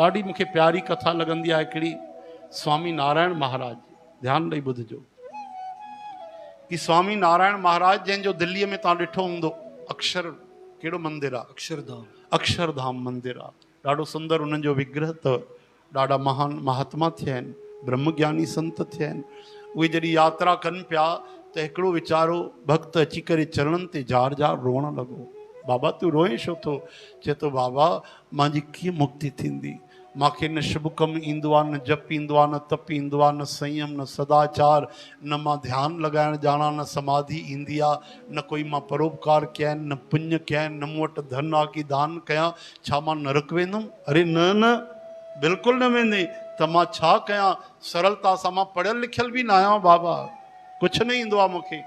ॾाढी मूंखे प्यारी कथा लॻंदी आहे हिकिड़ी स्वामी नारायण महाराज, ध्यानु ॾेई ॿुधिजो कि स्वामी नारायण महाराज जंहिंजो दिल्लीअ में तव्हां ॾिठो हूंदो अक्षर कहिड़ो मंदिर आहे, अक्षरधाम, अक्षरधाम मंदिर आहे, ॾाढो सुंदर उन्हनि जो विग्रह अथव, ॾाढा महान महात्मा थिया आहिनि, ब्रह्मज्ञानी संत थिया आहिनि। उहे जॾहिं यात्रा कनि पिया त हिकिड़ो वीचारो भक्त अची करे चरणनि ते जार जार रोअण लॻो। बाबा तूं रोए छो थो? चए थो बाबा मुंहिंजी कीअं मुक्ति थींदी, मूंखे न शुभ कमु ईंदो आहे, न जप ईंदो आहे, न तप ईंदो आहे, न संयम, न सदाचार, न मां ध्यानु लॻाइणु ॼाणा, न समाधि ईंदी आहे, न कोई मां परोपकार कया आहिनि, न पुण्य कया आहिनि, न मूं वटि धन आहे की दान कयां, छा मां नरक वेंदुमि? अरे न न, बिल्कुलु न वेंदे। त मां छा कयां? सरलता सां मां पढ़ियल लिखियल बि न आहियां बाबा, कुझु न ईंदो आहे मूंखे,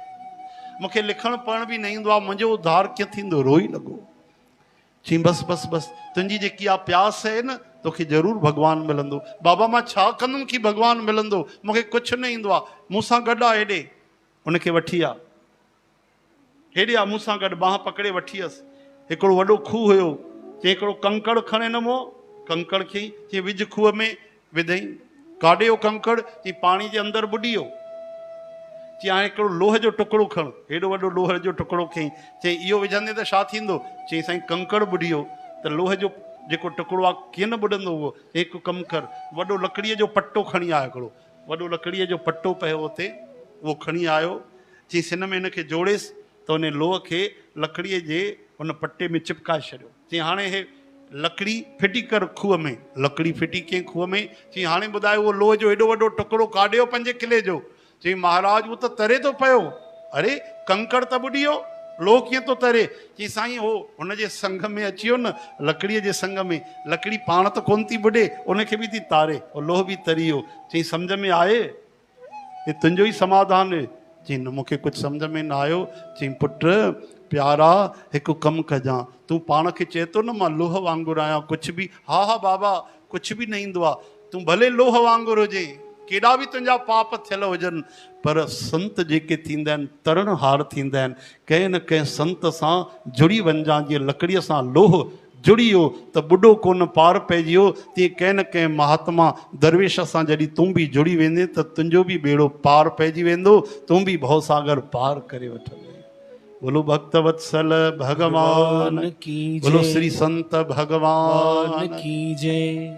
मूंखे लिखणु पढ़णु बि न ईंदो आहे, मुंहिंजो उद्धार कीअं थींदो? रोई लॻो। चई बसि बसि बसि, तुंहिंजी जेकी आहे प्यास आहे न, तोखे ज़रूरु भॻवानु मिलंदो। बाबा मां छा कंदुमि कि भॻवानु मिलंदो? मूंखे कुझु न ईंदो आहे। मूंसां गॾु आहे हेॾे, उनखे वठी आहे, हेॾे आहे मूंसां गॾु, बांह पकिड़े वठी हुयसि। हिकिड़ो वॾो खूह हुयो, चई हिकिड़ो कंकड़ खणे नमो, कंकड़ खे चई विझ खूह में, विधई, काॾे हो कंकड़? चई पाणी जे अंदरि बुॾी वियो। चई हाणे हिकिड़ो लोह जो टुकड़ो खण, हेॾो वॾो लोह जो टुकड़ो खईं, चई इहो विझंदे त छा थींदो? चई साईं कंकड़ बुॾी वियो। त लोह जो जेको टुकड़ो आहे कीअं न बुॾंदो उहो? हिकु कमु कर, वॾो लकड़ीअ जो पटो खणी आयो, हिकिड़ो वॾो लकड़ीअ जो पटो पियो हुते, उहो खणी आयो। चई सिन में हिनखे जोड़ेसि, त उन लोह खे लकड़ीअ जे हुन पटे में चिपकाए छॾियो। चई हाणे हे लकड़ी फिटी कर खूह में, लकड़ी फिटी कंहिं खूह में। चई हाणे ॿुधायो उहो लोह जो हेॾो वॾो टुकड़ो काॾे हो 5 किले जो? चई महाराज उहो त तरे थो पियो। अरे कंकड़ त बुॾी वियो, लोह कीअं थो तरे? चई साईं हो हुनजे संग में अची वियो न, लकड़ीअ जे संग में, लकड़ी पाण त कोन थी बुॾे, उनखे बि थी तारे, लोह बि तरी वियो। चई सम्झ में आहे? हे तुंहिंजो ई समाधान आहे? चई न मूंखे कुझु सम्झ में न आयो। चई पुट प्यारा हिकु कमु कजां, तूं पाण खे चए थो न मां लोह वांगुरु आहियां, कुझु बि, हा हा बाबा कुझु बि न ईंदो आहे, तूं भले लोह वांगुरु हुजे, केॾा बि तुंहिंजा पाप थियल हुजनि, पर संत जेके थींदा आहिनि तरण हार थींदा आहिनि। कंहिं न कंहिं संत सां जुड़ी वञिजां, जीअं लकड़ीअ सां लोह जुड़ी वियो त बुॾो कोन पार पइजी वियो, तीअं कंहिं न कंहिं महात्मा दरवेश सां जॾहिं तूं बि जुड़ी वेंदे त तुंहिंजो बि बेड़ो पार पइजी वेंदो, तूं बि भवसागर पार करे वठंदे। बोलो भक्त वत्सल भगवान की, बोलो श्री संत भगवान की जय।